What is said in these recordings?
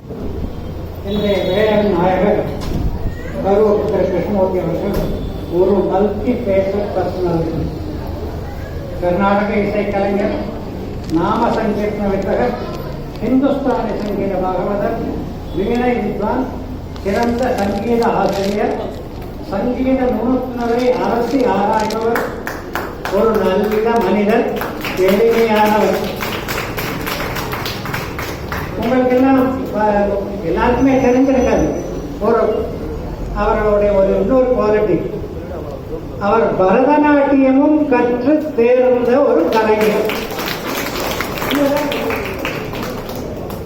இன்றைய வேளாண் நாயகர் கரூர் திரு கிருஷ்ணமூர்த்தி அவர்கள் ஒரு மல்டி பேசர் பர்சனாலிட்டி. கர்நாடக இசைக்கலைஞர், நாம சங்கீர்த்தன வித்தகர், இந்துஸ்தானி சங்கீத பாகவதர், வீணை வித்வான், சிறந்த சங்கீத ஆசிரியர், சங்கீத நுணுக்குணரை அரசி ஆராய்பவர், ஒரு நல்ல மனிதர், எளிமையானவர். உங்களுக்கு எல்லாம் எல்லாருக்குமே தெரிஞ்சிருக்காது. அவர்களுடைய ஒரு இன்னொரு குவாலிட்டி, அவர் பரதநாட்டியமும் கற்று தேர்ந்த ஒரு கலைஞர்.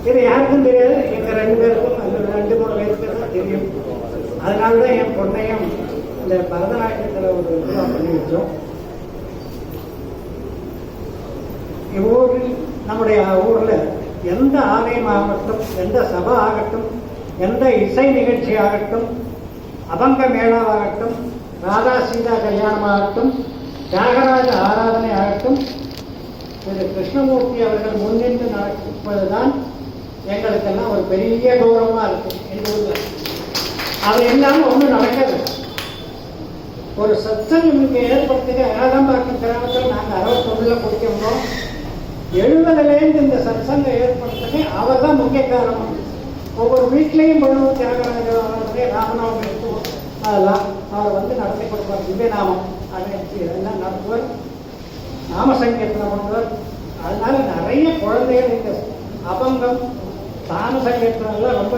இது யாருக்கும் தெரியாது, எங்க 2 பேருக்கும் 2-3 பேருக்கு தான் தெரியும். அதனாலதான் என் பொண்ணையும் இந்த பரதநாட்டியத்தில் ஒரு இதுவாக பண்ணி வச்சோம். இவ்வூரில், நம்முடைய ஊர்ல எந்த ஆலயமாகட்டும், எந்த சபை ஆகட்டும், எந்த இசை நிகழ்ச்சி ஆகட்டும், அபங்க மேளாவாகட்டும், ராதா சீதா கல்யாணமாகட்டும், தியாகராஜ ஆராதனை ஆகட்டும், திரு கிருஷ்ணமூர்த்தி அவர்கள் முன்னின்று நடப்பதுதான் எங்களுக்கெல்லாம் ஒரு பெரிய கௌரவமா இருக்கு. எங்க ஊர்ல அது இல்லாம ஒன்றும் நடக்காது. ஒரு சத்சங்கம் இங்கே ஏற்படுத்திக்க அழகம்பாக்கம் கிராமத்தில் நாங்கள் 61 குடிக்க வந்தோம். 70லேருந்து இந்த சத்சங்கம் ஏற்படுத்தினே அவர் தான் முக்கிய காரணம். ஒவ்வொரு வீட்லேயும் பண்ணுவோம், தியாகராஜ ராமநாமம் எடுத்துவோம், அதெல்லாம் அவர் வந்து நடத்தி கொடுப்பார். திவ்யநாமம் அதை இதெல்லாம் நடத்துவார், நாம சங்கீர்த்தனம் பண்ணுவார். அதனால நிறைய குழந்தைகள் இந்த அபங்கம் தான சங்கீர்த்தனம் எல்லாம் ரொம்ப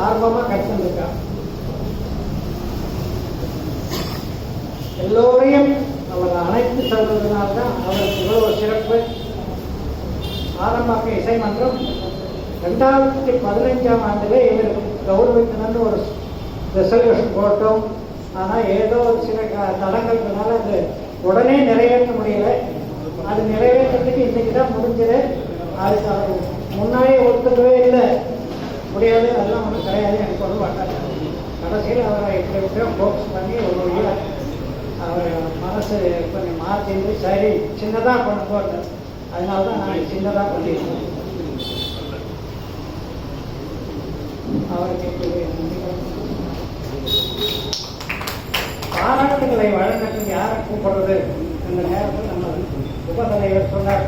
ஆர்வமாக கற்றுருக்கா. எல்லோரையும் அவர் அனைத்து செல்வதனால்தான் அவருக்கு இவ்வளவு சிறப்பு. ஆரம்பாக்க இசை மன்றம் 2015ஆம் ஆண்டிலே இவர் கௌரவிக்கணும்னு ஒரு ரெசல்யூஷன் போட்டோம். ஆனால் ஏதோ சில தடங்கள்னால அது உடனே நிறைவேற்ற முடியல. அது நிறைவேற்றத்துக்கு இன்னைக்கு தான் முடிஞ்சது. அதுக்கு அவர் முன்னாடியே ஒத்துக்கவே இல்லை, முடியாது, அதெல்லாம் ஒன்றும் கிடையாது, எனக்கு ஒன்றும் மாட்டாங்க. கடைசியில் அவரை எப்படியோ ஃபோக்கஸ் பண்ணி ஒரு வழியாக அவர் மனசு கொஞ்சம் மாற்றிட்டு சரி சின்னதாக பண்ண போட்டேன். அதனால தான் நான் சின்னதாக பண்ணியிருக்கேன். அவருக்கு பாராட்டுகளை வழங்கத்துக்கு யாரை கூப்பிடுறது அந்த நேரத்தில் நம்ம உபதலைவர் சொன்னார்.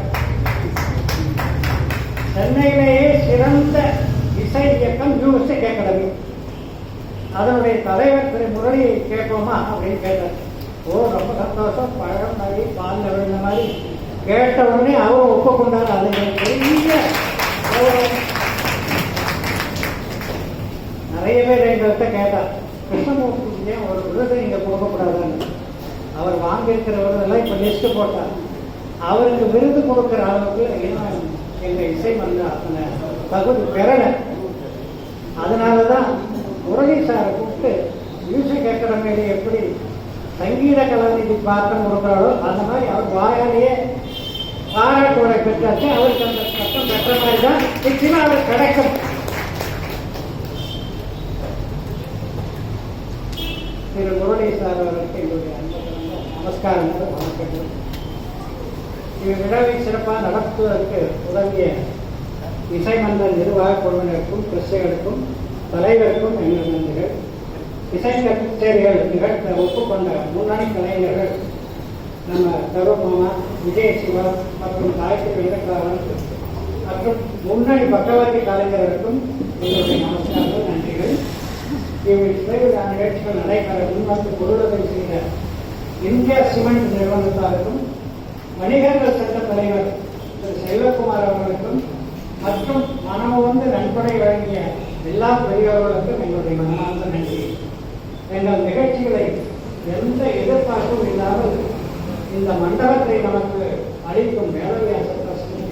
சென்னையிலேயே சிறந்த இசை இயக்கம் மியூசிக் அகாடமி, அதனுடைய தலைவர் திரு முரளியை கேட்போமா அப்படின்னு கேட்டார். ஓ, ரொம்ப சந்தோஷம். பழம் மாதிரி பால் விழுந்த மாதிரி கேட்ட உடனே அவரும் ஒப்புக்கொண்டார். அது பெரிய நிறைய பேர் எங்கள்கிட்ட கேட்டார், கிருஷ்ணமூர்த்திக்கு ஒரு விருது நீங்க கொடுக்கக்கூடாதுன்னு. அவர் வாங்கியிருக்கிற விருதெல்லாம் இப்போ லிஸ்ட் போட்டார். அவருக்கு விருது கொடுக்குற அளவுக்கு எங்க இசை வந்து அந்த தகுதி பெறலை. அதனாலதான் முரளி சாரை கூப்பிட்டு மியூசிக் அகாடமியில எப்படி சங்கீத கலாநிதி பாத்திரம் கொடுக்குறாரோ அந்த மாதிரி அவர் வாயாலேயே பாராட்டுரை பெற்றாச்சு. அவருக்கு அந்த பட்டம் பெற்ற மாதிரி தான் நிச்சயமா அவர் கிடைக்கும். திரு முரளி சார் அவர்களுக்கு என்னுடைய நமஸ்காரங்கள், வணக்கங்கள். இவ்விழாவை சிறப்பாக நடத்துவதற்கு உதவிய இசை மன்ற நிர்வாக குழுவினருக்கும், கிறிஸ்தவர்களுக்கும், தலைவருக்கும் எங்கள் நன்றிகள். இசை கச்சேரிகள் நிகழ்த்த ஒப்புக்கொண்ட முன்னணி கலைஞர்கள் நம்ம கருமாமா, விஜய் சிவா மற்றும் காயத்ரி வெங்கட்ராமன் மற்றும் முன்னணி பக்கவாதி கலைஞர்களுக்கும் எங்களுடைய நமஸ்காரங்கள், நன்றிகள். இவ்விழா நிகழ்ச்சிகள் நடைபெற முன்வந்து பொருளுதவி செய்த இந்தியா சிமெண்ட் நிறுவனத்தாருக்கும், வணிகர்கள் சட்ட தலைவர் திரு செல்வகுமார் அவர்களுக்கும் மற்றும் மனமு வந்து நன்கொடை வழங்கிய எல்லா பெரியவர்களுக்கும் எங்களுடைய மனமார்ந்த நன்றி. எங்கள் நிகழ்ச்சிகளை எந்த எதிர்பார்ப்பும் இல்லாமல் இந்த மண்டபத்தை நமக்கு அளிக்கும் வேலையாச ட்ரஸ்டும்,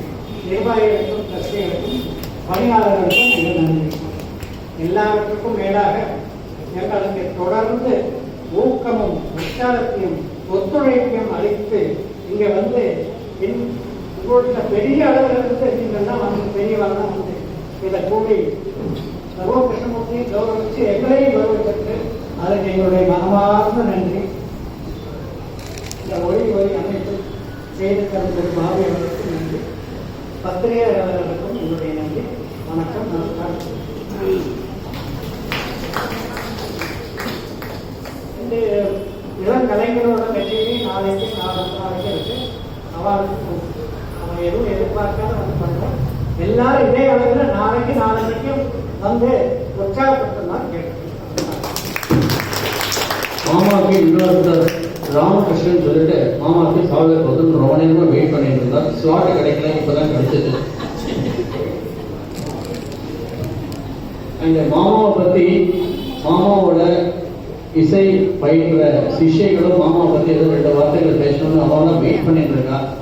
நிர்வாகிகளுக்கும், ட்ரஸ்டிகளுக்கும், பணியாளர்களுக்கும் எங்கள் நன்றி. எல்லாவற்றுக்கும் மேலாக எங்களுக்கு தொடர்ந்து ஊக்கமும், உற்சாகத்தையும், ஒத்துழைப்பையும் அளித்து இங்கே வந்து உங்களுடைய பெரிய அளவில் இருந்து நீங்கள்லாம் வந்து பெரியவர்கள் வந்து இதை கூடி சர்வ கிருஷ்ணமூர்த்தியை கௌரவித்து எங்களையும் கௌரவித்து அதுக்கு எங்களுடைய மனமார்ந்த நன்றி. இந்த ஒளி அமைப்பு செய்து தந்த பாவி அவர்களுக்கும் நன்றி, பத்திரிகையாளர்களுக்கும் என்னுடைய நன்றி. வணக்கம், நமஸ்காரம். இந்த இளம் கலைஞரோட வெற்றியை நாளைக்கு இருக்கு. அவளுக்கு அவன் எதுவும் எதிர்பார்க்காத வந்து பண்ணுவோம். எல்லாரும் இதே அளவில் நாளைக்கும் வந்து உற்சாகப்படுத்தலாம் கேட்க. மாமாவுக்கு இன்னொருத்தர் ராமகிருஷ்ணன் சொல்லிட்டு மாமாவுக்கு சால்வேர் வந்து ரொம்ப நேரமா வெயிட் பண்ணிட்டு இருந்தார். ஸ்லாட் கிடைக்கல, இப்பதான் கிடைச்சது. அந்த மாமாவை பத்தி மாமாவோட இசை பயின்ற சிஷ்யர்களும் மாமாவை பத்தி ஏதோ 2 வார்த்தைகள் பேசணும்னு அவன் வெயிட் பண்ணிட்டு இருக்கா.